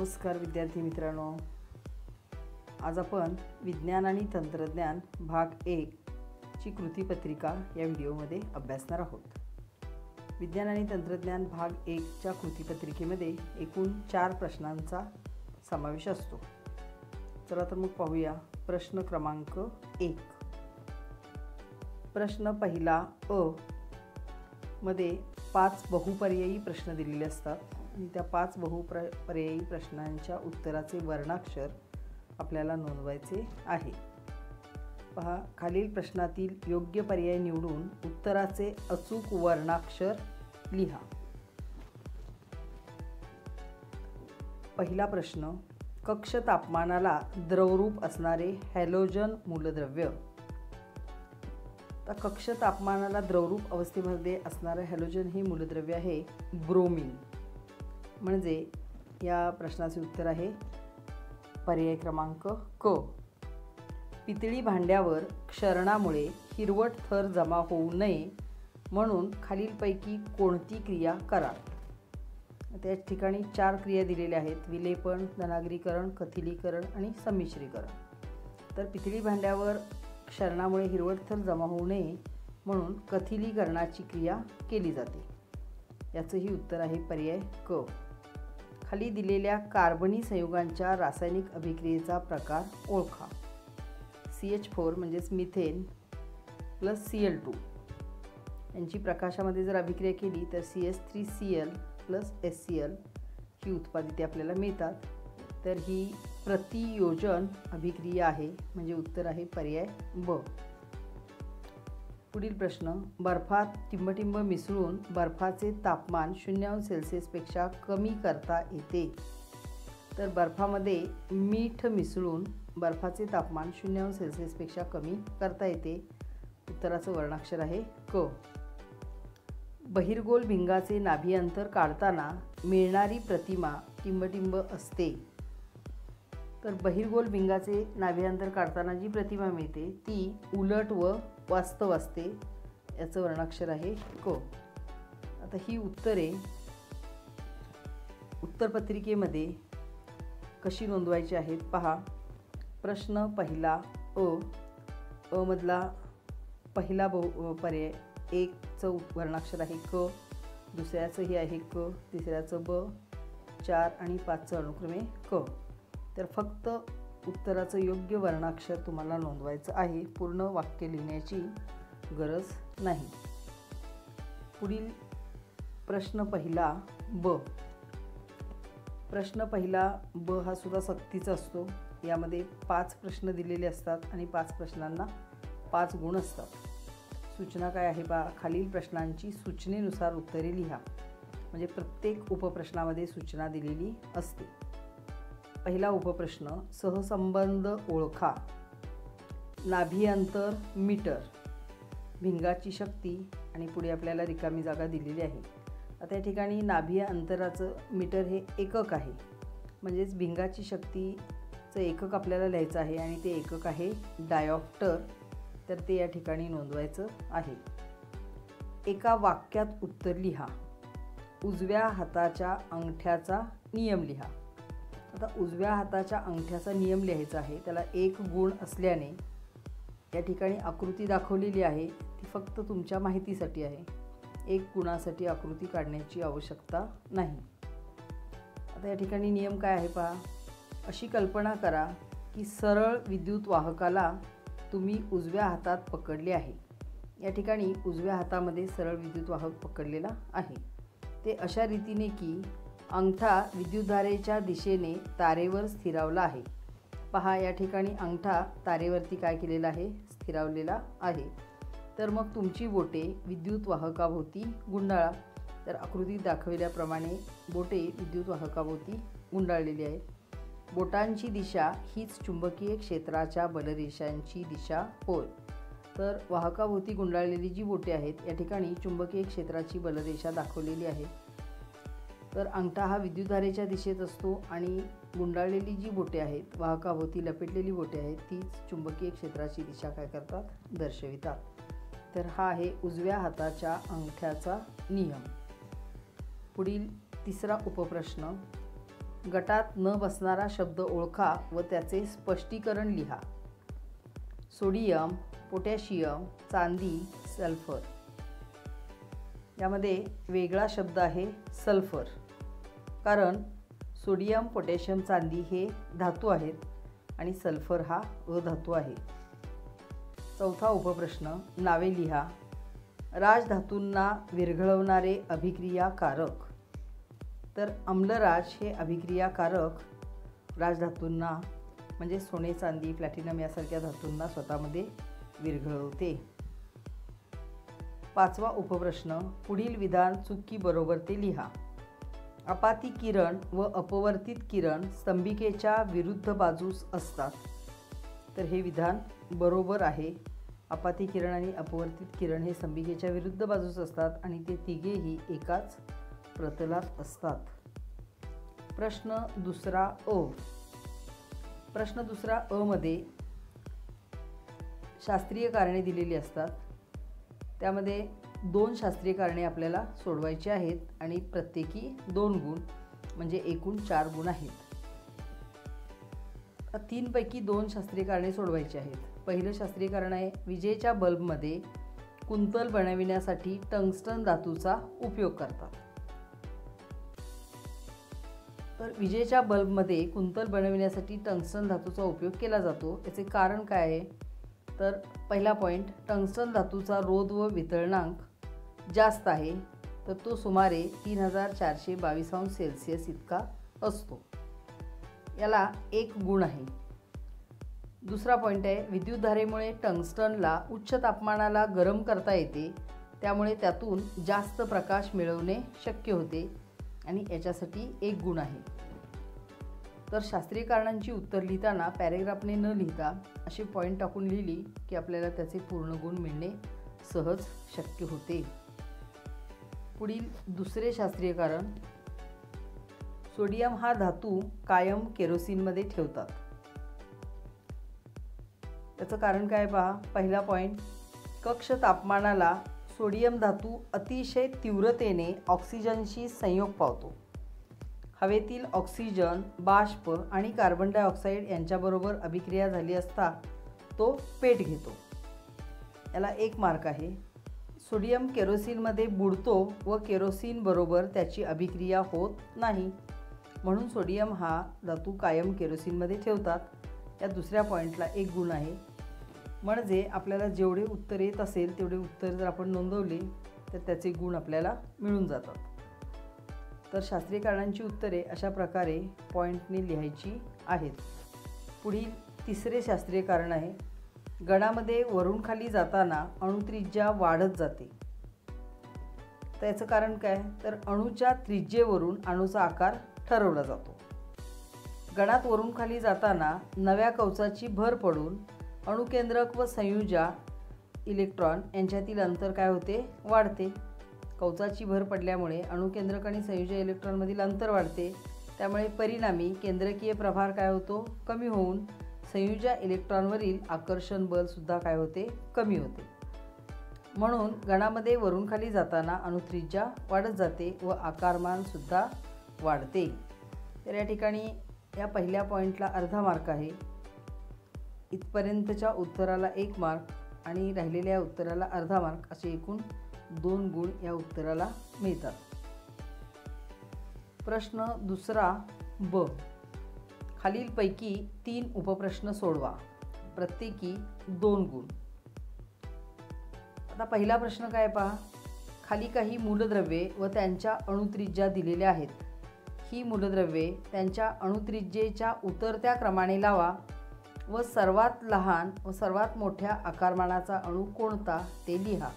नमस्कार विद्यार्थी मित्रांनो, आज आपण विज्ञान आणि तंत्रज्ञान भाग 1 ची कृतीपत्रिका या व्हिडिओमध्ये अभ्यासणार आहोत। विज्ञान आणि तंत्रज्ञान भाग 1 च्या कृतीपत्रिकेमध्ये एकूण 4 प्रश्नांचा समावेश असतो। चला तर मग पाहूया प्रश्न क्रमांक 1। प्रश्न पहिला अ मध्ये 5 बहुपर्यायी प्रश्न दिलेले असतात आणि त्या 5 बहुपर्यायी प्रश्नांच्या उत्तराचे वर्णाक्षर आपल्याला नोंदवायचे आहे। पहा, खालील प्रश्नातील योग्य पर्याय निवडून उत्तराचे अचूक वर्णाक्षर लिहा। पहिला प्रश्न, कक्ष तापमानाला द्रवरूप असणारे हॅलोजन मूलद्रव्य। तर कक्ष तापमानाला द्रवरूप अवस्थेमध्ये असणारे हॅलोजन हे मूलद्रव्य आहे ब्रोमीन। म्हणजे या प्रश्नाचे उत्तर आहे पर्याय क्रमांक क। पितळी भांड्यावर क्षरणामुळे हिरवट थर जमा होऊ नये म्हणून खालीलपैकी कोणती क्रिया करा। त्या ठिकाणी 4 क्रिया दिलेल्या आहेत: विलेपन, धनाग्रीकरण, कथिलीकरण आणि संमिश्रीकरण। तर पितळी भांड्यावर क्षरणामुळे हिरवट थर जमा होऊ नये म्हणून कथिलीकरणाची क्रिया केली जाते। याचंही उत्तर आहे पर्याय क। खाली दिलेल्या कार्बनी संयुगांच्या रासायनिक अभिक्रियेचा प्रकार ओळखा। CH4 म्हणजेच मिथेन प्लस Cl2 यांची प्रकाशामध्ये जर अभिक्रिया केली तर CH3Cl प्लस HCl ही उत्पादिते आपल्याला मिळतात। तर ही प्रतियोजन अभिक्रिया आहे, म्हणजे उत्तर आहे पर्याय ब। पुढील प्रश्न, बर्फात टिंबटिंब मिसळून बर्फाचे तापमान 0°C पेक्षा कमी करता येते। तर बर्फामध्ये मीठ मिसळून बर्फाचे तापमान 0°C पेक्षा कमी करता येते। उत्तराचं वर्णाक्षर आहे क। बहिर्गोल भिंगाचे नाभी अंतर काढताना मिळणारी प्रतिमा टिंबटिंब असते। तर बहिर्गोल भिंगाचे नाभी अंतर काढताना जी प्रतिमा मिळते ती उलट व वास्तव असते। याचं वर्णाक्षर आहे क। आता ही उत्तरे उत्तरपत्रिकेमध्ये कशी नोंदवायची आहेत पहा। प्रश्न पहिला अ मधला पहिला पर्याय 1चं वर्णाक्षर आहे क, दुसऱ्याचंही आहे क, तिसऱ्याचं ब, 4 आणि 5चं अनुक्रमे क। तर फक्त उत्तराचं योग्य वर्णाक्षर तुम्हाला नोंदवायचं आहे, पूर्ण वाक्य लिहिण्याची गरज नाही। पुढील प्रश्न पहिला ब। प्रश्न पहिला ब हा सुद्धा सक्तीचा असतो। यामध्ये 5 प्रश्न दिलेले असतात आणि 5 प्रश्नांना 5 गुण असतात। सूचना काय आहे पहा, खालील प्रश्नांची सूचनेनुसार उत्तरे लिहा। म्हणजे प्रत्येक उपप्रश्नामध्ये सूचना दिलेली असते। पहिला उपप्रश्न, सहसंबंध ओळखा। नाभी अंतर मीटर, भिंगाची शक्ती आणि पुढे आपल्याला रिकामी जागा दिलेली आहे। आता या ठिकाणी नाभी अंतराचं मीटर हे एकक आहे, म्हणजेच भिंगाची शक्तीचं एकक आपल्याला लिहायचं आहे आणि ते एकक आहे डायऑप्टर। तर ते या ठिकाणी नोंदवायचं आहे। एका वाक्यात उत्तर लिहा। उजव्या हाताच्या अंगठ्याचा नियम लिहा। आता उजव्या हाताच्या अंगठ्याचा नियम लिहायचा आहे, त्याला 1 गुण असल्याने या ठिकाणी आकृती दाखवलेली आहे ती फक्त तुमच्या माहितीसाठी आहे। 1 गुणासाठी आकृती काढण्याची आवश्यकता नाही। आता या ठिकाणी नियम काय आहे पहा, अशी कल्पना करा की सरळ विद्युत वाहकाला तुम्ही उजव्या हातात पकडले आहे। या ठिकाणी उजव्या हातामध्ये सरळ विद्युत वाहक पकडलेला आहे। ते अशा रीतीने की अंगठा विद्युतधारेच्या दिशेने तारेवर स्थिरावला आहे। पहा, या ठिकाणी अंगठा तारेवरती काय केलेला आहे, स्थिरावलेला आहे। तर मग तुमची बोटे विद्युत वाहकाभोवती गुंडाळा। तर आकृतीत दाखवल्याप्रमाणे बोटे विद्युत वाहकाभोवती गुंडाळलेली आहेत। बोटांची दिशा हीच चुंबकीय क्षेत्राच्या बलरेषांची दिशा होय। तर वाहकाभोवती गुंडाळलेली जी बोटे आहेत या ठिकाणी चुंबकीय क्षेत्राची बलरेषा दाखवलेली आहे। तर अंगठा हा विद्युतधारेच्या दिशेत असतो आणि गुंडाळलेली जी बोटे आहेत, वाहकाभोवती लपेटलेली बोटे आहेत, तीच चुंबकीय क्षेत्राची दिशा काय करतात, दर्शवितात। तर हा आहे उजव्या हाताच्या अंगठ्याचा नियम। पुढील तिसरा उपप्रश्न, गटात न बसणारा शब्द ओळखा व त्याचे स्पष्टीकरण लिहा. सोडियम, पोटॅशियम, चांदी, सल्फर. यामध्ये वेगळा शब्द आहे सल्फर, कारण सोडियम, पोटॅशियम, चांदी हे धातू आहेत आणि सल्फर हा अधातू आहे. चौथा उपप्रश्न, नावे लिहा. राजधातूंना विरघळवणारे अभिक्रियाकारक. तर आम्लराज हे अभिक्रियाकारक राजधातूंना म्हणजे सोने, चांदी, प्लॅटिनम यासारख्या धातूंना स्वतःमध्ये विरघळवते. पाचवा उपप्रश्न, पुढील विधान चुकी बरोबर ते लिहा. अपाती किरण व अपवर्तित किरण स्तंभिकेच्या विरुद्ध बाजूस असतात. तर हे विधान बरोबर आहे. अपाती किरण आणि अपवर्तित किरण हे स्तंभिकेच्या विरुद्ध बाजूस असतात आणि ते तिघेही एकाच प्रतलात असतात. प्रश्न दुसरा अ. प्रश्न दुसरा अ मध्ये शास्त्रीय कारणे दिलेली असतात. त्यामध्ये 2 शास्त्रीय कारणे आपल्याला सोडवायची आहेत आणि प्रत्येकी 2 गुण म्हणजे एकूण 4 गुण आहेत. 3 पैकी 2 शास्त्रीय कारणे सोडवायची आहेत. पहिलं शास्त्रीय कारण आहे, विजेच्या बल्बमध्ये कुंतल बनविण्यासाठी टंगस्टन धातूचा उपयोग करतात. तर विजेच्या बल्बमध्ये कुंतल बनविण्यासाठी टंगस्टन धातूचा उपयोग केला जातो. याचे कारण काय आहे? तर पहिला पॉईंट, टंगस्टन धातूचा रोध व वितळणांक जास्त आहे. तर तो सुमारे 3422°C इतका असतो. याला 1 गुण आहे. दुसरा पॉईंट आहे, विद्युतधारेमुळे टंगस्टनला उच्च तापमानाला गरम करता येते, त्यामुळे त्यातून जास्त प्रकाश मिळवणे शक्य होते आणि याच्यासाठी 1 गुण आहे. तर शास्त्रीय कारणांची उत्तर लिहिताना पॅरेग्राफने न लिहिता असे पॉईंट टाकून लिहिली की आपल्याला त्याचे पूर्ण गुण मिळणे सहज शक्य होते. पुढील दुसरे शास्त्रीय कारण, सोडियम हा धातू कायम केरोसिनमध्ये ठेवतात. त्याचं कारण काय पहा. पहिला पॉईंट, कक्ष तापमानाला सोडियम धातू अतिशय तीव्रतेने ऑक्सिजनशी संयोग पावतो. हवेतील ऑक्सिजन, बाष्प आणि कार्बन डायऑक्साईड यांच्याबरोबर अभिक्रिया झाली असता तो पेट घेतो. याला 1 मार्क आहे. सोडियम केरोसिनमध्ये बुडतो व केरोसिन बरोबर त्याची अभिक्रिया होत नाही, म्हणून सोडियम हा धातू कायम केरोसिनमध्ये ठेवतात. या दुसऱ्या पॉईंटला 1 गुण आहे. म्हणजे आपल्याला जेवढे उत्तर येत असेल तेवढे उत्तर जर आपण नोंदवले तर त्याचे गुण आपल्याला मिळून जातात. तर शास्त्रीय कारणांची उत्तरे अशा प्रकारे पॉईंटने लिहायची आहेत. पुढील तिसरे शास्त्रीय कारण आहे, गणामध्ये वरून खाली जाताना अणुत्रिज्या वाढत जाते. तर याचं कारण काय? तर अणूच्या त्रिज्येवरून अणूचा आकार ठरवला जातो. गणात वरून खाली जाताना नव्या कवचाची भर पडून अणुकेंद्रक व संयुजा इलेक्ट्रॉन यांच्यातील अंतर काय होते? वाढते. कवचाची भर पडल्यामुळे अणुकेंद्रक आणि संयुजा इलेक्ट्रॉनमधील अंतर वाढते. त्यामुळे परिणामी केंद्रकीय प्रभार काय होतो? कमी होऊन संयुजा इलेक्ट्रॉनवरील आकर्षण बल सुद्धा काय होते? कमी होते. म्हणून गणामध्ये वरून खाली जाताना अणुत्रिज्या वाढत जाते व आकारमान सुद्धा वाढते. तर या ठिकाणी या पहिल्या पॉईंटला अर्धा मार्क आहे. इथपर्यंतच्या उत्तराला 1 मार्क आणि राहिलेल्या उत्तराला अर्धा मार्क असे एकूण 2 गुण या उत्तराला मिळतात. प्रश्न दुसरा ब. खालीलपैकी 3 उपप्रश्न सोडवा. प्रत्येकी 2 गुण. आता पहिला प्रश्न काय पहा. खाली काही मूलद्रव्ये व त्यांच्या अणुत्रिज्या दिलेल्या आहेत. ही मूलद्रव्ये त्यांच्या अणुत्रिज्येच्या उतरत्या क्रमाने लावा व सर्वात लहान व सर्वात मोठ्या आकारमानाचा अणू कोणता ते लिहा.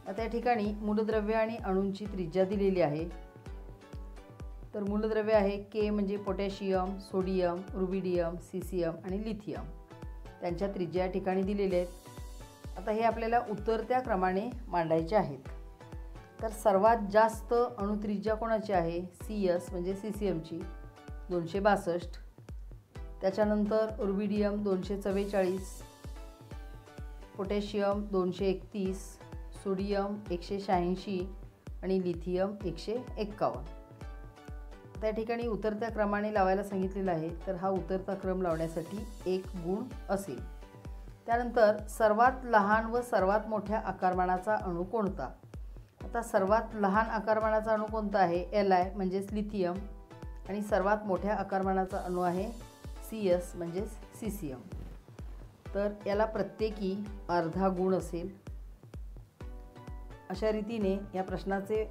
आता या ठिकाणी मूलद्रव्य आणि अणूंची त्रिज्या दिलेली आहे. तर मूलद्रव्य आहे के म्हणजे पोटॅशियम, सोडियम, रुबिडियम, सीसियम आणि लिथियम. त्यांच्या त्रिज्या या ठिकाणी दिलेल्या आहेत. आता हे आपल्याला उतरत्या क्रमाने मांडायचे आहेत. तर सर्वात जास्त अणुत्रिज्या कोणाची आहे? CS म्हणजे सीसीएमची 262. त्याच्यानंतर रुबिडियम 244, पोटॅशियम 231, सोडियम 186 आणि लिथियम 151. त्या ठिकाणी उतरत्या क्रमाने लावायला सांगितलेलं आहे, तर हा उतरता क्रम लावण्यासाठी 1 गुण असेल. त्यानंतर सर्वात लहान व सर्वात मोठ्या आकारमानाचा अणू कोणता? आता सर्वात लहान आकारमानाचा अणू कोणता आहे? Li म्हणजेच लिथियम, आणि सर्वात मोठ्या आकारमानाचा अणू आहे CS म्हणजेच सीसियम. तर याला प्रत्येकी अर्धा गुण असेल. अशा रीतीने या प्रश्नाचे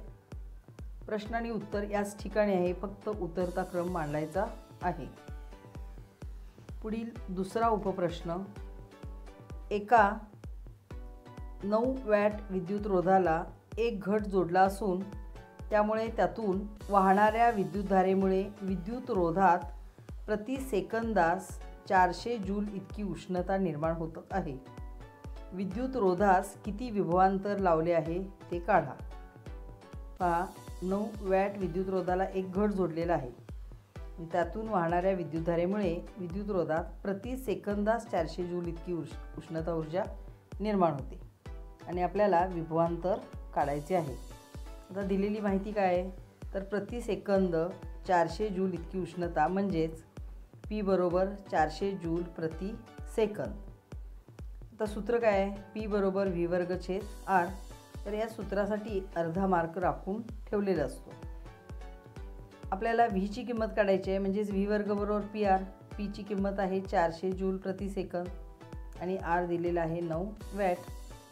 प्रश्न आणि उत्तर याच ठिकाणी आहे, फक्त उतरता क्रम मांडायचा आहे. पुढील दुसरा उपप्रश्न. एका 9 वॅट विद्युतरोधाला एक घट जोडला असून त्यामुळे त्यातून वाहणाऱ्या विद्युतधारेमुळे विद्युतरोधात प्रति सेकंदास 400 जूल इतकी उष्णता निर्माण होत आहे. विद्युतरोधास किती विभवांतर लावले आहे ते काढा. पहा, 9 वॅट विद्युतरोधाला एक घट जोडलेला आहे. त्यातून वाहणाऱ्या विद्युतधारेमुळे विद्युतरोधात प्रति सेकंदास 400 जूल इतकी उष्णता ऊर्जा निर्माण होते आणि आपल्याला विभवांतर काढायचे आहे. आता दिलेली माहिती काय आहे, तर प्रति सेकंद 400 जूल इतकी उष्णता म्हणजेच P बरोबर 400 जूल प्रति सेकंद. आता सूत्र काय आहे? P बरोबर V वर्ग छेद R. तर या सूत्रासाठी अर्धा मार्क राखून ठेवलेला असतो. आपल्याला V ची किंमत काढायची आहे, म्हणजेच V वर्ग बरोबर PR. P ची किंमत आहे 400 जूल प्रति सेकंद आणि R दिलेला आहे 9 वॅट,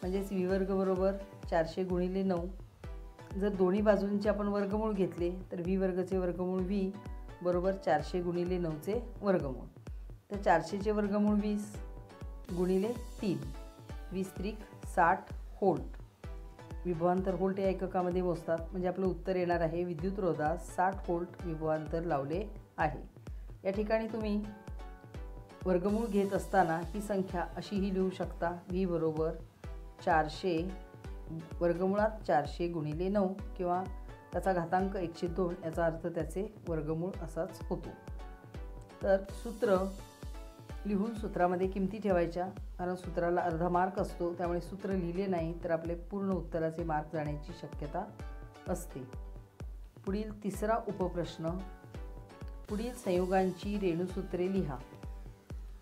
म्हणजेच V वर्ग बरोबर 400 गुणिले 9. जर दोन्ही बाजूंचे आपण वर्गमूळ घेतले तर V वर्गचे वर्गमूळ V बरोबर 400 गुणिले 9चे वर्गमूळ. तर 400चे वर्गमूळ 20 गुणिले 3, 20 त्रिक 60 व्होल्ट. विभवांतर व्होल्ट या एककामध्ये मोजतात, म्हणजे आपलं उत्तर येणार आहे विद्युतरोधात 60 व्होल्ट विभवांतर लावले आहे. या ठिकाणी तुम्ही वर्गमूळ घेत असताना ही संख्या अशीही लिहू शकता. V बरोबर 400 वर्गमुळात 400 गुणिले 9 किंवा त्याचा घातांक 102, याचा अर्थ त्याचे वर्गमूळ असाच होतो. तर सूत्र लिहून सूत्रामध्ये किमती ठेवायच्या, कारण सूत्राला अर्धा मार्क असतो, त्यामुळे सूत्र लिहिले नाही तर आपले पूर्ण उत्तराचे मार्क जाण्याची शक्यता असते. पुढील तिसरा उपप्रश्न. पुढील संयुगांची रेणुसूत्रे लिहा.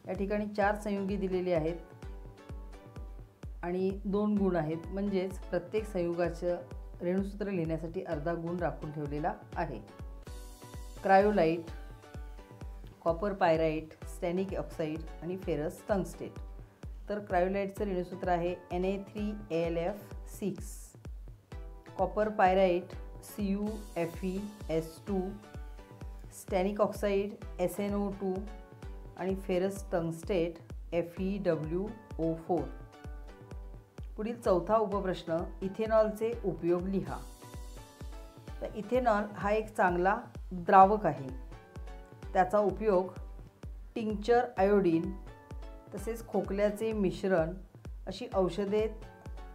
या ठिकाणी 4 संयुगे दिलेली आहेत आणि 2 गुण आहेत, म्हणजेच प्रत्येक संयुगाचं रेणुसूत्र लिहिण्यासाठी अर्धा गुण राखून ठेवलेला आहे. क्रायोलाइट, कॉपर पायराइट, स्टॅनिक ऑक्साईड आणि फेरस टंगस्टेट. तर क्रायोलाइटचं रेणुसूत्र आहे Na3AlF6, copper pyrite CuFeS2, स्टॅनिक oxide SnO2 आणि फेरस टंगस्टेट FeWO4. पुढील चौथा उपप्रश्न. इथेनॉलचे उपयोग लिहा. तर इथेनॉल हा एक चांगला द्रावक आहे. त्याचा उपयोग टिंक्चर आयोडीन, तसेच खोकल्याचे मिश्रण अशी औषधे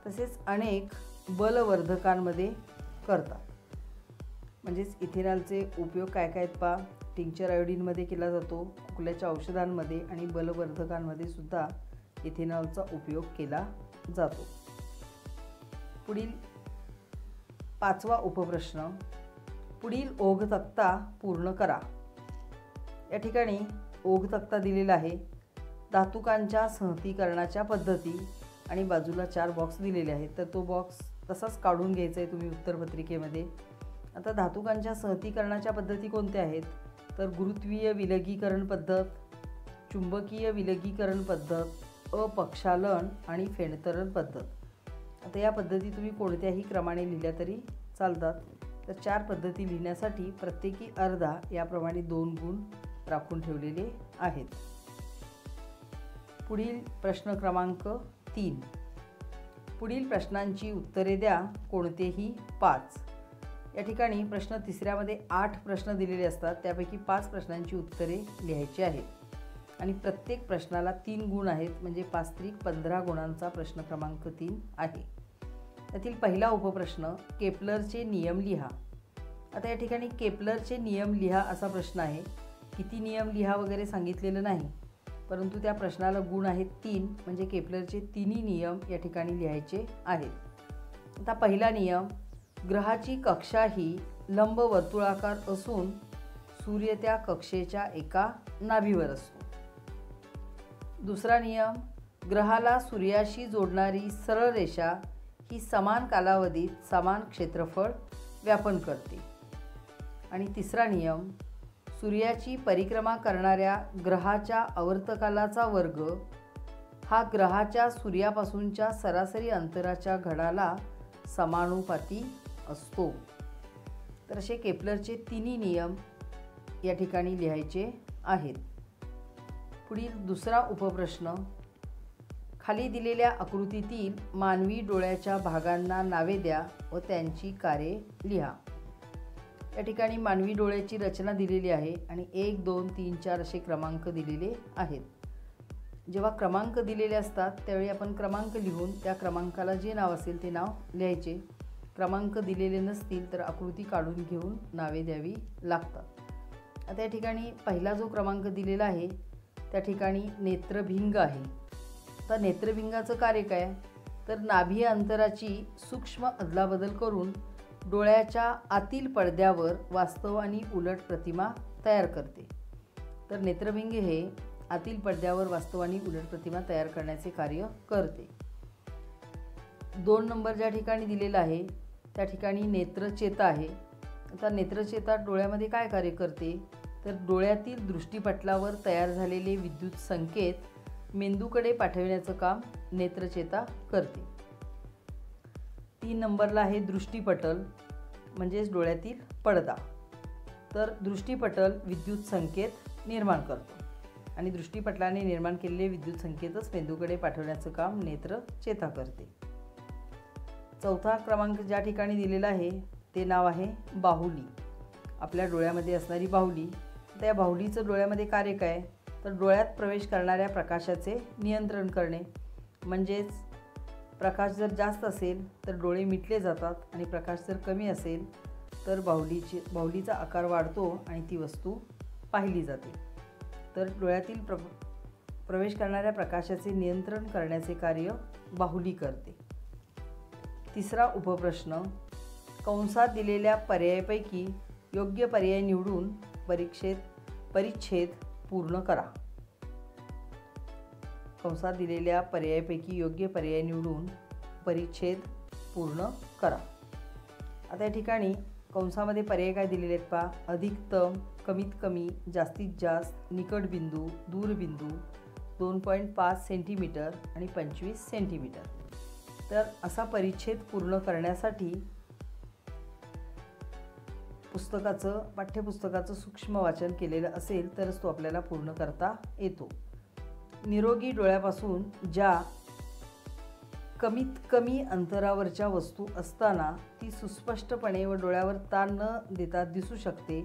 तसेच अनेक बलवर्धकांमध्ये करतात. म्हणजेच इथेनॉलचे उपयोग काय काय आहेत पहा. टिंक्चर आयोडीनमध्ये केला जातो, खोकल्याच्या औषधांमध्ये आणि बलवर्धकांमध्ये सुद्धा इथेनॉलचा उपयोग केला जातो. पुढील 5वा उपप्रश्न. पुढील ओघ तक्ता पूर्ण करा. या ठिकाणी ओघ तक्ता दिलेला आहे. धातुकांच्या सहतीकरणाच्या पद्धती आणि बाजूला 4 बॉक्स दिलेले आहेत, तर तो बॉक्स तसाच काढून घ्यायचा आहे तुम्ही उत्तरपत्रिकेमध्ये. आता धातुकांच्या सहतीकरणाच्या पद्धती कोणत्या आहेत, तर गुरुत्वीय विलगीकरण पद्धत, चुंबकीय विलगीकरण पद्धत, अपक्षालन आणि फेणतरण पद्धत. आता या पद्धती तुम्ही कोणत्याही क्रमाने लिहिल्या तरी चालतात. तर 4 पद्धती लिहिण्यासाठी प्रत्येकी अर्धा याप्रमाणे 2 गुण राखून ठेवलेले आहेत. पुढील प्रश्न क्रमांक 3. पुढील प्रश्नांची उत्तरे द्या, कोणतेही 5. या ठिकाणी प्रश्न 3ऱ्यामध्ये 8 प्रश्न दिलेले असतात, त्यापैकी 5 प्रश्नांची उत्तरे लिहायची आहेत आणि प्रत्येक प्रश्नाला 3 गुण आहेत, म्हणजे 5 त्रिक 15 गुणांचा प्रश्न क्रमांक 3 आहे. त्यातील पहिला उपप्रश्न. केपलरचे नियम लिहा. आता या ठिकाणी केपलरचे नियम लिहा असा प्रश्न आहे. किती नियम लिहा वगैरे सांगितलेलं नाही, परंतु त्या प्रश्नाला गुण आहेत 3, म्हणजे केपलरचे 3ही नियम या ठिकाणी लिहायचे आहेत. आता पहिला नियम. ग्रहाची कक्षा ही लंबवर्तुळाकार असून सूर्य त्या कक्षेच्या एका नाभीवर असतो. दुसरा नियम, ग्रहाला सूर्याशी जोडणारी सरळ रेषा ही समान कालावधीत समान क्षेत्रफळ व्यापन करते. आणि तिसरा नियम, सूर्याची परिक्रमा करणाऱ्या ग्रहाच्या आवर्तकालाचा वर्ग हा ग्रहाच्या सूर्यापासूनच्या सरासरी अंतराच्या घडाला समानुपाती असतो. तर असे केपलरचे तिन्ही नियम या ठिकाणी लिहायचे आहेत. पुढील दुसरा उपप्रश्न, खाली दिलेल्या आकृतीतील मानवी डोळ्याच्या भागांना नावे द्या व त्यांची कार्ये लिहा. या ठिकाणी मानवी डोळ्याची रचना दिलेली आहे आणि 1, 2, 3, 4 असे क्रमांक दिलेले आहेत. जेव्हा क्रमांक दिलेले असतात त्यावेळी आपण क्रमांक लिहून त्या क्रमांकाला जे नाव असेल ते नाव लिहायचे. क्रमांक दिलेले नसतील तर आकृती काढून घेऊन नावे द्यावी लागतात. आता या ठिकाणी पहिला जो क्रमांक दिलेला आहे त्या ठिकाणी नेत्रभिंग आहे. आता नेत्रभिंगाचं कार्य काय, तर नाभी अंतराची सूक्ष्म अदलाबदल करून डोळ्याच्या आतील पडद्यावर वास्तव आणि उलट प्रतिमा तयार करते. तर नेत्रभिंग हे आतील पडद्यावर वास्तव आणि उलट प्रतिमा तयार करण्याचे कार्य करते. 2 नंबर ज्या ठिकाणी दिलेला आहे त्या ठिकाणी नेत्रचेता आहे. आता नेत्रचेता डोळ्यामध्ये काय कार्य करते, तर डोळ्यातील दृष्टिपटलावर तयार झालेले विद्युत संकेत मेंदूकडे पाठविण्याचं काम नेत्रचेता करते. 3 नंबरला आहे दृष्टिपटल म्हणजेच डोळ्यातील पडदा. तर दृष्टिपटल विद्युत संकेत निर्माण करतो आणि दृष्टिपटलाने निर्माण केलेले विद्युत संकेतच मेंदूकडे पाठवण्याचं काम नेत्रचेता करते. 4था क्रमांक ज्या ठिकाणी दिलेला आहे ते नाव आहे बाहुली. आपल्या डोळ्यामध्ये असणारी बाहुली. त्या बाहुलीचं डोळ्यामध्ये कार्य काय, तर डोळ्यात प्रवेश करणाऱ्या प्रकाशाचे नियंत्रण करणे. म्हणजेच प्रकाश जर जास्त असेल तर डोळे मिटले जातात आणि प्रकाश जर कमी असेल तर बाहुलीचा आकार वाढतो आणि ती वस्तू पाहिली जाते. तर डोळ्यातील प्रवेश करणाऱ्या प्रकाशाचे नियंत्रण करण्याचे कार्य बाहुली करते. तिसरा उपप्रश्न, कंसात दिलेल्या पर्यायापैकी योग्य पर्याय निवडून परिच्छेद पूर्ण करा. कंसात दिलेल्या पर्यायापैकी योग्य पर्याय निवडून परिच्छेद पूर्ण करा. आता या ठिकाणी कंसामध्ये पर्याय काय दिलेले आहेत पहा, अधिकतम, कमीत कमी, जास्तीत जास्त, निकट बिंदू, दूर बिंदू, 2.5 सेंटीमीटर आणि 25 सेंटीमीटर. तर असा परिच्छेद पूर्ण करण्यासाठी पाठ्यपुस्तकाचं सूक्ष्म वाचन केलेलं असेल तरच तो आपल्याला पूर्ण करता येतो. निरोगी डोळ्यापासून ज्या कमीत कमी अंतरावरच्या वस्तू असताना ती सुस्पष्टपणे व डोळ्यावर ताण न देता दिसू शकते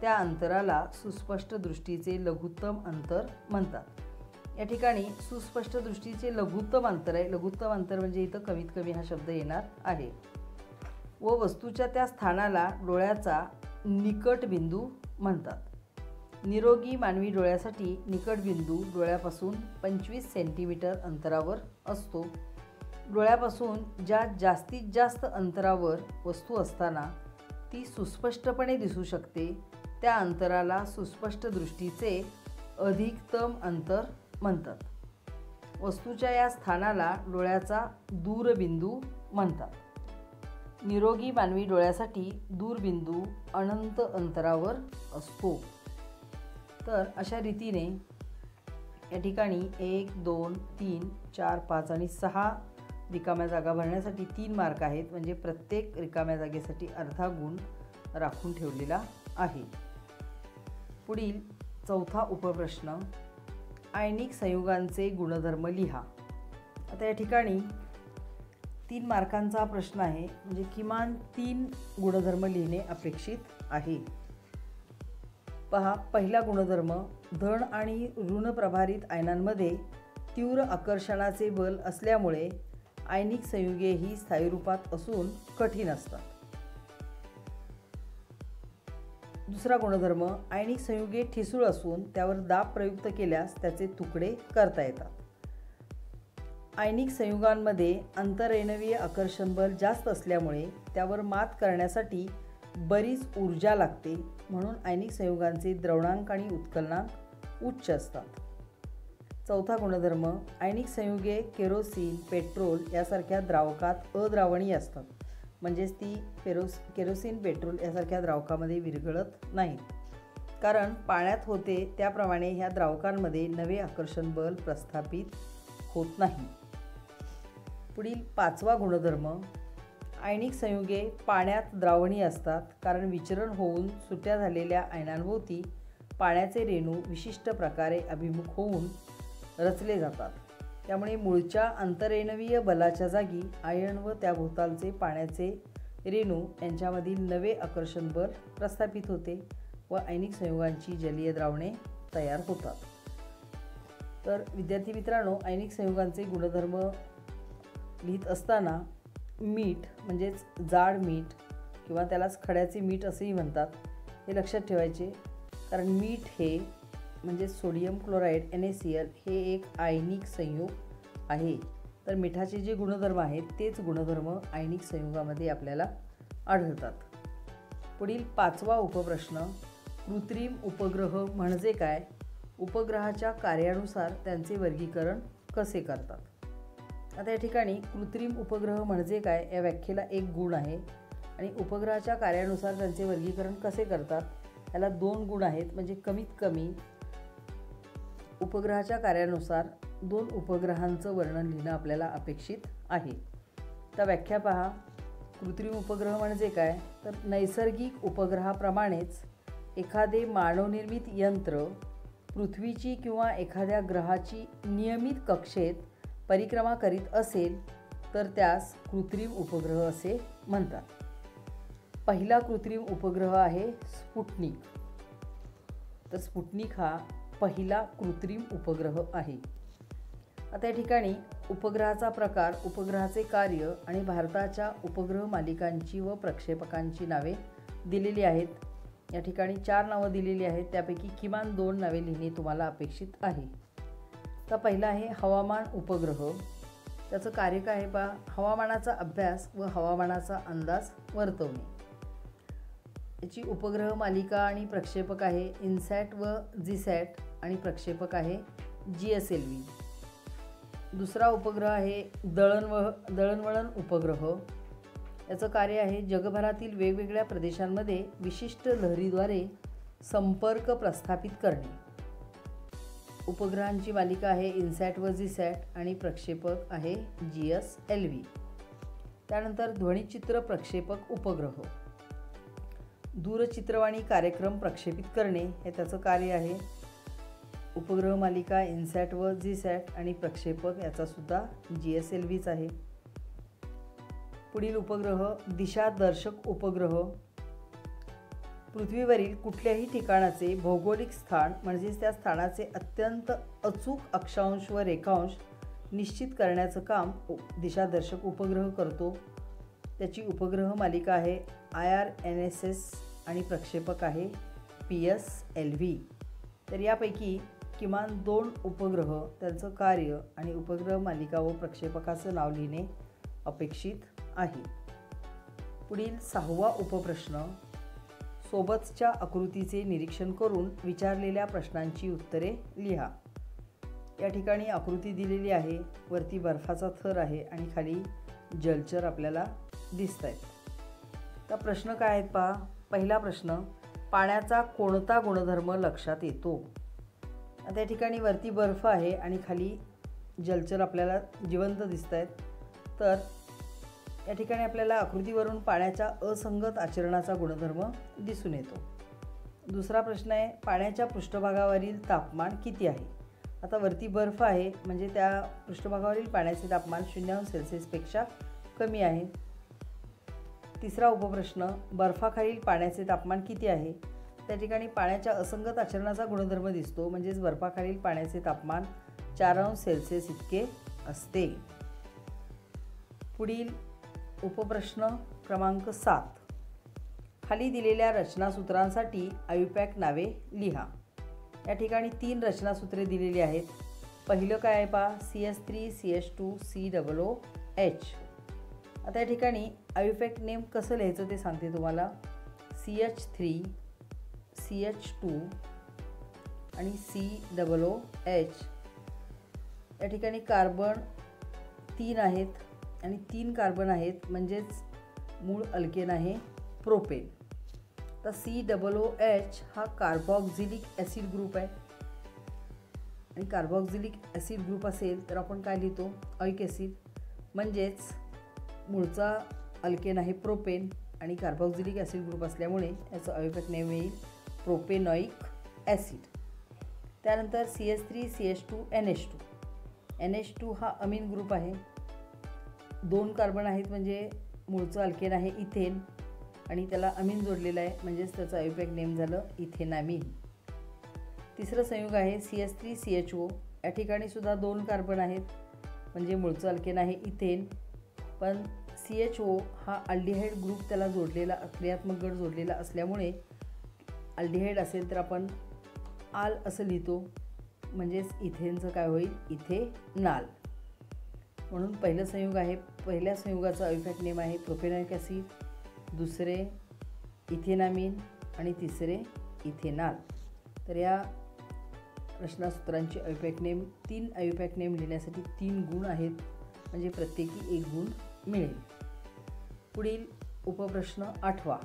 त्या अंतराला सुस्पष्ट दृष्टीचे लघुत्तम अंतर म्हणतात. या ठिकाणी सुस्पष्ट दृष्टीचे लघुत्तम अंतर आहे. लघुत्तम अंतर म्हणजे इथं कमीत कमी हा शब्द येणार आहे. व वस्तूच्या त्या स्थानाला डोळ्याचा निकट बिंदू म्हणतात. निरोगी मानवी डोळ्यासाठी निकट बिंदू डोळ्यापासून 25 सेंटीमीटर अंतरावर असतो. डोळ्यापासून ज्या जास्तीत जास्त अंतरावर वस्तू असताना ती सुस्पष्टपणे दिसू शकते त्या अंतराला सुस्पष्ट दृष्टीचे अधिकतम अंतर म्हणतात. वस्तूच्या या स्थानाला डोळ्याचा दूरबिंदू म्हणतात. निरोगी मानवी डोळ्यासाठी दूरबिंदू अनंत अंतरावर असतो. तर अशा रीतीने या ठिकाणी 1, 2, 3, 4, 5 आणि 6 रिकाम्या जागा भरण्यासाठी 3 मार्क आहेत. म्हणजे प्रत्येक रिकाम्या जागेसाठी अर्धा गुण राखून ठेवलेला आहे. पुढील 4था उपप्रश्न, आयनिक संयुगांचे गुणधर्म लिहा. आता या ठिकाणी 3 मार्कांचा प्रश्न आहे. म्हणजे किमान 3 गुणधर्म लिहिणे अपेक्षित आहे. पहा, पहिला गुणधर्म, धन आणि ऋण प्रभारित आयनांमध्ये तीव्र आकर्षणाचे बल असल्यामुळे आयनिक संयुगे ही स्थायी रूपात असून कठीण असतात. दुसरा गुणधर्म, आयनिक संयुगे ठिसूळ असून त्यावर दाब प्रयुक्त केल्यास त्याचे तुकडे करता येतात. आयनिक संयुगांमध्ये आंतररेणवीय आकर्षण बल जास्त असल्यामुळे त्यावर मात करण्यासाठी बरीच ऊर्जा लागते, म्हणून आयनिक संयुगांचे द्रवणांक आणि उत्कलनांक उच्च असतात. चौथा गुणधर्म, आयनिक संयुगे केरोसिन, पेट्रोल यासारख्या द्रावकात अद्रावणीय असतात, म्हणजेच ती केरोसिन, पेट्रोल यासारख्या द्रावकामध्ये विरघळत नाहीत, कारण पाण्यात होते त्याप्रमाणे ह्या द्रावकांमध्ये नवे आकर्षण बल प्रस्थापित होत नाही. पुढील पाचवा गुणधर्म, आयनिक संयुगे पाण्यात द्रावणीय असतात, कारण विचरण होऊन सुट्या झालेल्या आयनांभोवती पाण्याचे रेणू विशिष्ट प्रकारे अभिमुख होऊन रचले जातात. त्यामुळे मूळच्या आंतरेणवीय बलाच्या जागी आयन व त्याभोवतालचे पाण्याचे रेणू यांच्यामधील नवे आकर्षण बल प्रस्थापित होते व आयनिक संयुगांची जलीय द्रावणे तयार होतात. तर विद्यार्थी मित्रांनो, आयनिक संयुगांचे गुणधर्म लिहित असताना मीठ म्हणजेच जाड मीठ किंवा त्यालाच खड्याचे मीठ असेही म्हणतात, हे लक्षात ठेवायचे, कारण मीठ हे म्हणजे सोडियम क्लोराईड NaCl हे एक आयनिक संयुग आहे. तर मिठाचे जे गुणधर्म आहेत तेच गुणधर्म आयनिक संयुगामध्ये आपल्याला आढळतात. पुढील पाचवा उपप्रश्न, कृत्रिम उपग्रह म्हणजे काय? उपग्रहाच्या कार्यानुसार त्यांचे वर्गीकरण कसे करतात? आता या ठिकाणी कृत्रिम उपग्रह म्हणजे काय या व्याख्येला एक गुण आहे आणि उपग्रहाच्या कार्यानुसार त्यांचे वर्गीकरण कसे करतात याला दोन गुण आहेत. म्हणजे कमीत कमी उपग्रहाच्या कार्यानुसार दोन उपग्रहांचं वर्णन लिहिणं आपल्याला अपेक्षित आहे. तर व्याख्या पहा. कृत्रिम उपग्रह म्हणजे काय? तर नैसर्गिक उपग्रहाप्रमाणेच एखादे मानवनिर्मित यंत्र पृथ्वीची किंवा एखाद्या ग्रहाची नियमित कक्षेत परिक्रमा करीत असेल तर त्यास कृत्रिम उपग्रह असे म्हणतात. पहिला कृत्रिम उपग्रह आहे स्पुटनिक. तर स्पुटनिक हा पहिला कृत्रिम उपग्रह आहे. आता या ठिकाणी उपग्रहाचा प्रकार, उपग्रहाचे कार्य आणि भारताच्या उपग्रह मालिकांची व प्रक्षेपकांची नावे दिलेली आहेत. या ठिकाणी 4 नावं दिलेली आहेत, त्यापैकी किमान 2 नावे लिहिणे तुम्हाला अपेक्षित आहे. तर पहिला आहे हवामान उपग्रह. त्याचं कार्य काय आहे पहा. हवामानाचा अभ्यास व हवामानाचा अंदाज वर्तवणे. याची उपग्रह मालिका आणि प्रक्षेपक आहे इनसॅट व जीसॅट आणि प्रक्षेपक आहे GSLV. दुसरा उपग्रह आहे दळणवळण उपग्रह. याचं कार्य आहे जगभरातील वेगवेगळ्या प्रदेशांमध्ये विशिष्ट लहरीद्वारे संपर्क प्रस्थापित करणे. उपग्रहांची मालिका आहे इनसॅट व जीसॅट आणि प्रक्षेपक आहे GSLV. त्यानंतर ध्वनिचित्र प्रक्षेपक उपग्रह. दूरचित्रवाणी कार्यक्रम प्रक्षेपित करणे हे त्याचं कार्य आहे. उपग्रह मालिका इनसॅट व जीसॅट आणि प्रक्षेपक याचासुद्धा GSLVच आहे. पुढील उपग्रह दिशादर्शक उपग्रह. पृथ्वीवरील कुठल्याही ठिकाणाचे भौगोलिक स्थान म्हणजेच त्या स्थानाचे अत्यंत अचूक अक्षांश व रेखांश निश्चित करण्याचं काम दिशादर्शक उपग्रह करतो. त्याची उपग्रह मालिका आहे IRNSS आणि प्रक्षेपक आहे PSLV. तर यापैकी किमान 2 उपग्रह, त्यांचं कार्य आणि उपग्रह मालिका व प्रक्षेपकाचं नाव लिहिणे अपेक्षित आहे. पुढील 6वा उपप्रश्न, सोबतच्या आकृतीचे निरीक्षण करून विचारलेल्या प्रश्नांची उत्तरे लिहा. या ठिकाणी आकृती दिलेली आहे. वरती बर्फाचा थर आहे आणि खाली जलचर आपल्याला दिसत आहेत. तर प्रश्न काय आहेत पहा. पहिला प्रश्न, पाण्याचा कोणता गुणधर्म लक्षात येतो? आता या ठिकाणी वरती बर्फ आहे आणि खाली जलचर आपल्याला जिवंत दिसत आहेत. तर या ठिकाणी आपल्याला आकृतीवरून पाण्याच्या असंगत आचरणाचा गुणधर्म दिसून येतो. दुसरा प्रश्न आहे, पाण्याच्या पृष्ठभागावरील तापमान किती आहे? आता वरती बर्फ आहे म्हणजे त्या पृष्ठभागावरील पाण्याचे तापमान 0°C कमी आहे. तिसरा उपप्रश्न, बर्फाखालील पाण्याचे तापमान किती आहे? त्या ठिकाणी पाण्याच्या असंगत आचरणाचा गुणधर्म दिसतो, म्हणजेच बर्फाखालील पाण्याचे तापमान 4°C इतके असते. पुढील उपप्रश्न क्रमांक 7, खाली दिलेल्या रचनासूत्रांसाठी IUPAC नावे लिहा. या ठिकाणी 3 रचनासूत्रे दिलेली आहेत. पहिलं काय आहे पहा, CH3 CH2 COOH. आता या ठिकाणी IUPAC नेम कसं लिहायचं ते सांगते तुम्हाला. CH3 CH2 आणि COOH. या ठिकाणी कार्बन 3 आहेत आणि 3 कार्बन आहेत, म्हणजेच मूळ अल्केन आहे प्रोपेन. तर COOH हा कार्बोक्झिलिक ॲसिड ग्रुप आहे आणि कार्बोक्झिलिक ॲसिड ग्रुप असेल तर आपण काय लिहितो, ऑइक ॲसिड. म्हणजेच मूळचा अल्केन आहे प्रोपेन आणि कार्बोक्झिलिक ॲसिड ग्रुप असल्यामुळे याचं आयोगिक नेम येईल प्रोपेनॉइक ॲसिड. त्यानंतर CH3 CH2 NH2. NH2 हा अमीन ग्रुप आहे. 2 कार्बन आहेत, म्हणजे मूळचं अल्केन आहे इथेन आणि त्याला अमीन जोडलेलं आहे, म्हणजेच त्याचं आयोगिक नेम झालं इथेनामीन. तिसरं संयुग आहे CH3 CHO. या ठिकाणी सुद्धा 2 कार्बन आहेत, म्हणजे मूळचं अल्केन आहे इथेन, पण CHO हा अल्डिहाइड ग्रुप त्याला जोडलेला, क्रियात्मक गट जोडलेला असल्यामुळे अल्डिहाइड असेल तर आपण आल असं लिहितो, म्हणजेच इथेनचं काय होईल इथेनाल. म्हणून पहिलं संयुग आहे, पहिल्या संयुगाचं आयोगिक नेम आहे प्रोपेनॉइक ॲसिड, दुसरे इथेनामीन आणि तिसरे इथेनाल. तर या रचनासूत्रांची आयोगिक नेम, 3 आयोगिक नेम लिहिण्यासाठी 3 गुण आहेत, म्हणजे प्रत्येकी 1 गुण मिळेल. पुढील उपप्रश्न 8वा.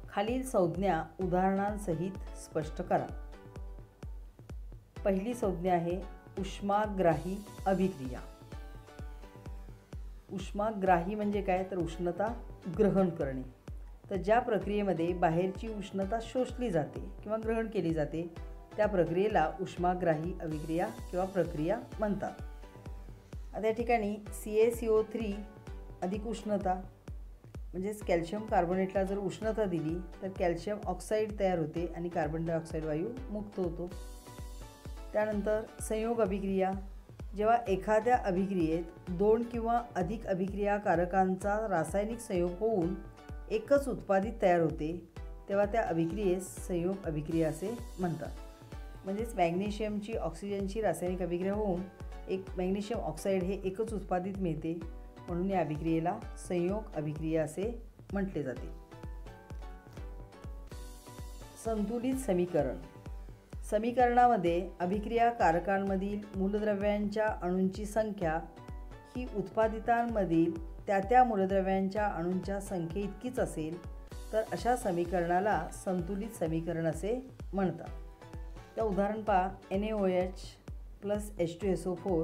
खालील संज्ञा उदाहरणांसहित स्पष्ट करा. पहिली संज्ञा आहे उष्माग्राही अभिक्रिया. उष्माग्राही म्हणजे काय, तर उष्णता ग्रहण करणे. तर ज्या प्रक्रियेमध्ये बाहेरची उष्णता शोषली जाते किंवा ग्रहण केली जाते त्या प्रक्रियेला उष्माग्राही अभिक्रिया किंवा प्रक्रिया म्हणतात. आता या ठिकाणी CaCO3 अधिक उष्णता, म्हणजेच कॅल्शियम कार्बोनेटला जर उष्णता दिली तर कॅल्शियम ऑक्साईड तयार होते आणि कार्बन डायऑक्साईड वायू मुक्त होतो. त्यानंतर संयोग अभिक्रिया. जेव्हा एखाद्या अभिक्रियेत 2 किंवा अधिक अभिक्रियाकारकांचा रासायनिक संयोग होऊन एकच उत्पादित तयार होते तेव्हा त्या अभिक्रियेस संयोग अभिक्रिया असे म्हणतात. म्हणजेच मॅग्नेशियमची ऑक्सिजनची रासायनिक अभिक्रिया होऊन एक मॅग्नेशियम ऑक्साईड हे एकच उत्पादित मिळते, म्हणून या अभिक्रियेला संयोग अभिक्रिया असे म्हटले जाते. संतुलित समीकरण. समीकरणामध्ये अभिक्रियाकारकांमधील मूलद्रव्यांच्या अणूंची संख्या ही उत्पादितांमधील त्या मूलद्रव्यांच्या अणूंच्या संख्येइतकीच असेल तर अशा समीकरणाला संतुलित समीकरण असे म्हणतात. त्या उदाहरण पहा. NaOH plus H2SO4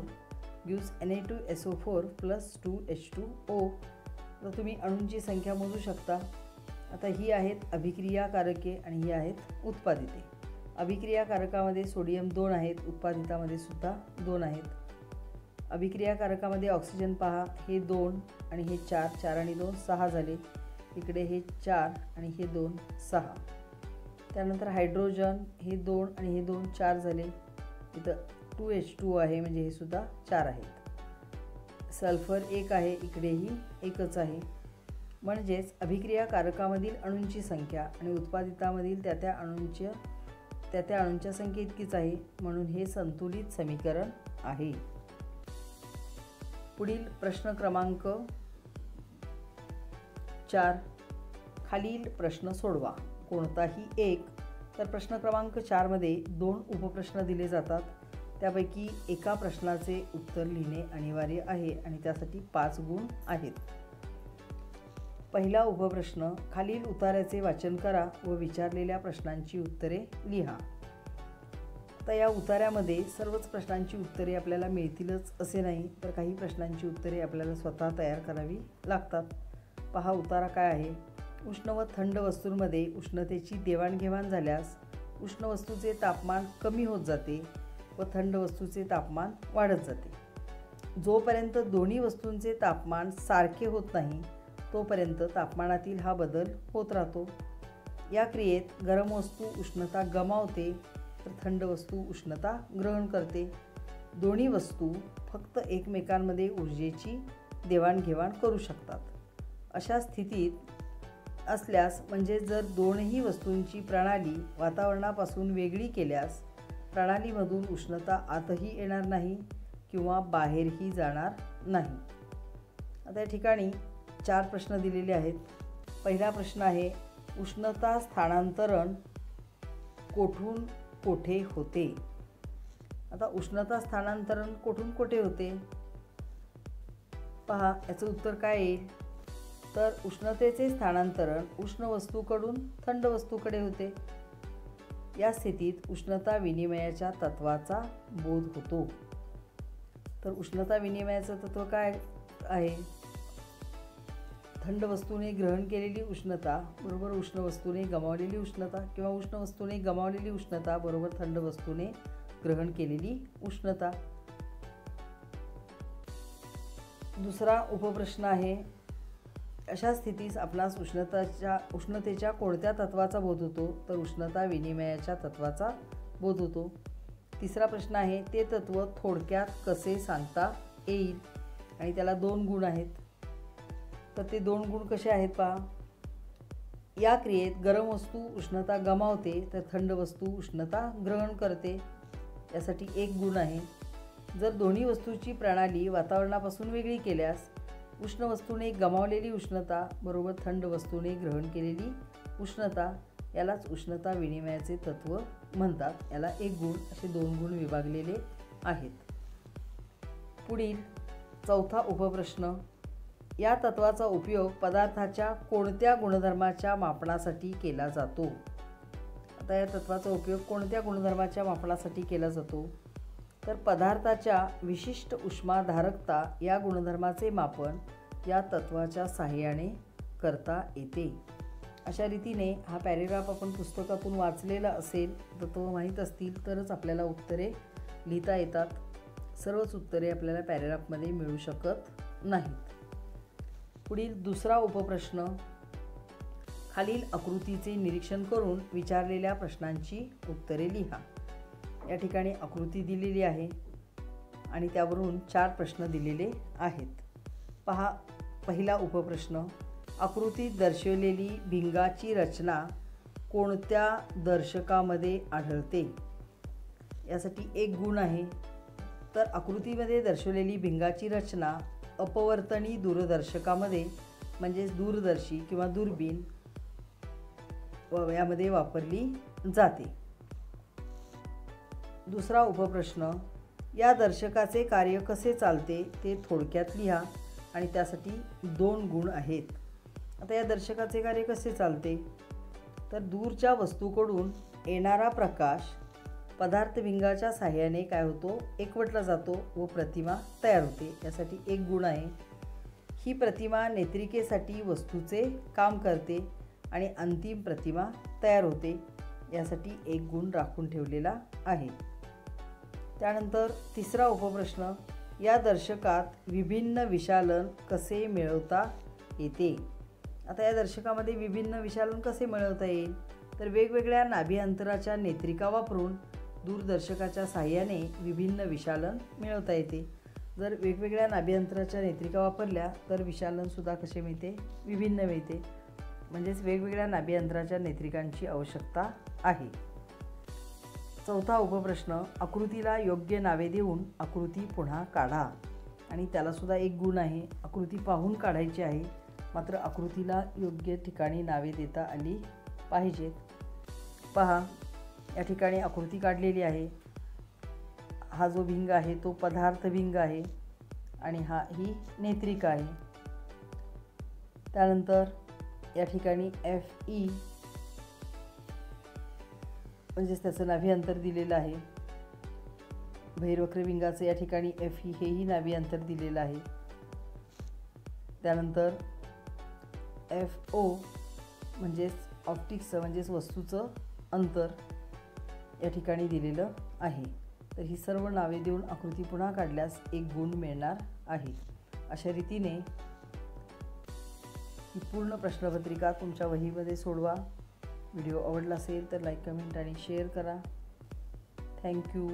gives Na2SO4 plus 2H2O. तर तुम्ही अणूंची संख्या मोजू शकता. आता ही आहेत अभिक्रियाकारके आणि ही आहेत उत्पादिते. अभिक्रियाकारकामध्ये सोडियम 2 आहेत, उत्पादितामध्ये सुद्धा 2 आहेत. अभिक्रियाकारकामध्ये ऑक्सिजन पहा, हे 2 आणि हे 4, 4 आणि 2 6 झाले. इकडे हे 4 आणि हे 2 6. त्यानंतर हायड्रोजन हे 2 आणि हे 2 4 झाले. इथं 2H2 आहे, म्हणजे हे सुद्धा 4 आहेत. सल्फर 1 आहे, इकडेही एकच आहे. म्हणजेच अभिक्रियाकारकामधील अणूंची संख्या आणि उत्पादितामधील त्या अणूंच्या संख्ये इतकीच आहे, म्हणून हे संतुलित समीकरण आहे. पुढील प्रश्न क्रमांक 4. खालील प्रश्न सोडवा, कोणताही एक. तर प्रश्न क्रमांक 4 मध्ये 2 उपप्रश्न दिले जातात. त्यापैकी एका प्रश्नाचे उत्तर लिहिणे अनिवार्य आहे आणि त्यासाठी 5 गुण आहेत. पहिला उपप्रश्न. खालील उतार्याचे वाचन करा व विचारलेल्या प्रश्नांची उत्तरे लिहा. आता या उतार्यामध्ये सर्वच प्रश्नांची उत्तरे आपल्याला मिळतीलच असे नाही, तर काही प्रश्नांची उत्तरे आपल्याला स्वतः तयार करावी लागतात. पहा उतारा काय आहे. उष्ण व थंड वस्तूंमध्ये उष्णतेची देवाणघेवाण झाल्यास उष्ण वस्तूचे तापमान कमी होत जाते व थंड वस्तूचे तापमान वाढत जाते. जोपर्यंत दोन्ही वस्तूंचे तापमान सारखे होत नाही तोपर्यंत तापमानातील हा बदल होत राहतो. या क्रियेत गरम वस्तू उष्णता गमावते तर थंड वस्तू उष्णता ग्रहण करते. दोन्ही वस्तू फक्त एकमेकांमध्ये ऊर्जेची देवाणघेवाण करू शकतात. अशा स्थितीत असल्यास, म्हणजे जर दोनही वस्तूंची प्रणाली वातावरणापासून वेगळी केल्यास प्रणालीमधून उष्णता आतही येणार नाही किंवा बाहेरही जाणार नाही. आता या ठिकाणी 4 प्रश्न दिलेले आहेत. पहिला प्रश्न आहे उष्णता स्थानांतरण कोठून कोठे होते? आता उष्णता स्थानांतरण कोठून कोठे होते पहा, याचं उत्तर काय येईल? तर उष्णतेचे स्थानांतरण उष्ण वस्तूकडून थंड वस्तूकडे होते. या स्थितीत उष्णता विनिमयाच्या तत्वाचा बोध होतो. तर उष्णता विनिमयाचं तत्व काय आहे? थंड वस्तूने ग्रहण केलेली उष्णता बरोबर उष्ण वस्तूने गमावलेली उष्णता, किंवा उष्ण वस्तूने गमावलेली उष्णता बरोबर थंड वस्तूने ग्रहण केलेली उष्णता. दुसरा उपप्रश्न आहे, अशा स्थितीस आपणास उष्णतेच्या कोणत्या तत्वाचा बोध होतो? तर उष्णता विनिमयाच्या तत्वाचा बोध होतो. तिसरा प्रश्न आहे, ते तत्व थोडक्यात कसे सांगता येईल? आणि त्याला 2 गुण आहेत. तर ते 2 गुण कसे आहेत पहा. या क्रियेत गरम वस्तू उष्णता गमावते तर थंड वस्तू उष्णता ग्रहण करते. यासाठी 1 गुण आहे. जर दोन्ही वस्तूची प्रणाली वातावरणापासून वेगळी केल्यास उष्ण वस्तूने गमावलेली उष्णता बरोबर थंड वस्तूने ग्रहण केलेली उष्णता, यालाच उष्णता विनिमयाचे तत्व म्हणतात. याला 1 गुण असे 2 गुण विभागलेले आहेत. पुढील चौथा उपप्रश्न, या तत्वाचा उपयोग पदार्थाच्या कोणत्या गुणधर्माच्या मापनासाठी केला जातो? आता या तत्वाचा उपयोग कोणत्या गुणधर्माच्या मापनासाठी केला जातो? तर पदार्थाच्या विशिष्ट उष्माधारकता या गुणधर्माचे मापन या तत्वाच्या साहाय्याने करता येते. अशा रीतीने हा पॅरेग्राफ आपण पुस्तकातून वाचलेला असेल, तत्व माहीत असतील तरच आपल्याला उत्तरे लिहिता येतात. सर्वच उत्तरे आपल्याला पॅरेग्राफमध्ये मिळू शकत नाहीत. पुढील दुसरा उपप्रश्न, खालील आकृतीचे निरीक्षण करून विचारलेल्या प्रश्नांची उत्तरे लिहा. या ठिकाणी आकृती दिलेली आहे आणि त्यावरून 4 प्रश्न दिलेले आहेत. पहा, पहिला उपप्रश्न, आकृतीत दर्शवलेली भिंगाची रचना कोणत्या दर्शकामध्ये आढळते? यासाठी 1 गुण आहे. तर आकृतीमध्ये दर्शवलेली भिंगाची रचना अपवर्तनी दूरदर्शकामध्ये म्हणजेच दूरदर्शी किंवा दुर्बीण यामध्ये वापरली जाते. दुसरा उपप्रश्न, या दर्शकाचे कार्य कसे चालते ते थोडक्यात लिहा आणि त्यासाठी 2 गुण आहेत. आता या दर्शकाचे कार्य कसे चालते? तर दूरच्या वस्तूकडून येणारा प्रकाश पदार्थभिंगाच्या साहाय्याने काय होतो? एकवटला जातो व प्रतिमा तयार होते. यासाठी 1 गुण आहे. ही प्रतिमा नेत्रिकेसाठी वस्तूचे काम करते आणि अंतिम प्रतिमा तयार होते. यासाठी 1 गुण राखून ठेवलेला आहे. त्यानंतर तिसरा उपप्रश्न, या दर्शकात विभिन्न विशालन कसे मिळवता येते? आता या दर्शकामध्ये विभिन्न विशालन कसे मिळवता येईल? तर वेगवेगळ्या नाभी अंतराच्या नेत्रिका वापरून दूरदर्शकाच्या साहाय्याने विभिन्न विशालन मिळवता येते. जर वेगवेगळ्या नाभी अंतराच्या नेत्रिका वापरल्या तर विशालनसुद्धा कसे मिळते? विभिन्न मिळते. म्हणजेच वेगवेगळ्या नाभी अंतराच्या नेत्रिकांची आवश्यकता आहे. चौथा उपप्रश्न, आकृतीला योग्य नावे देऊन आकृती पुन्हा काढा आणि त्यालासुद्धा 1 गुण आहे. आकृती पाहून काढायची आहे, मात्र आकृतीला योग्य ठिकाणी नावे देता आली पाहिजेत. पहा, या ठिकाणी आकृती काढलेली आहे. हा जो भिंग आहे तो पदार्थ भिंग आहे आणि ही नेत्रिका आहे. त्यानंतर या ठिकाणी FE म्हणजेच त्याचं नाभी अंतर दिलेलं आहे. बहिर्वक्र भिंगाचं या ठिकाणी FE हेही नाभी अंतर दिलेलं आहे. त्यानंतर FO म्हणजेच ऑप्टिक्सचं म्हणजेच वस्तूचं अंतर या ठिकाणी दिलेलं आहे. तर ही सर्व नावे देऊन आकृती पुन्हा काढल्यास 1 गुण मिळणार आहे. अशा रीतीने ही पूर्ण प्रश्नपत्रिका तुमच्या वहीमध्ये सोडवा. व्हिडिओ आवडला असेल तर लाईक, कमेंट आणि शेअर करा. थँक्यू.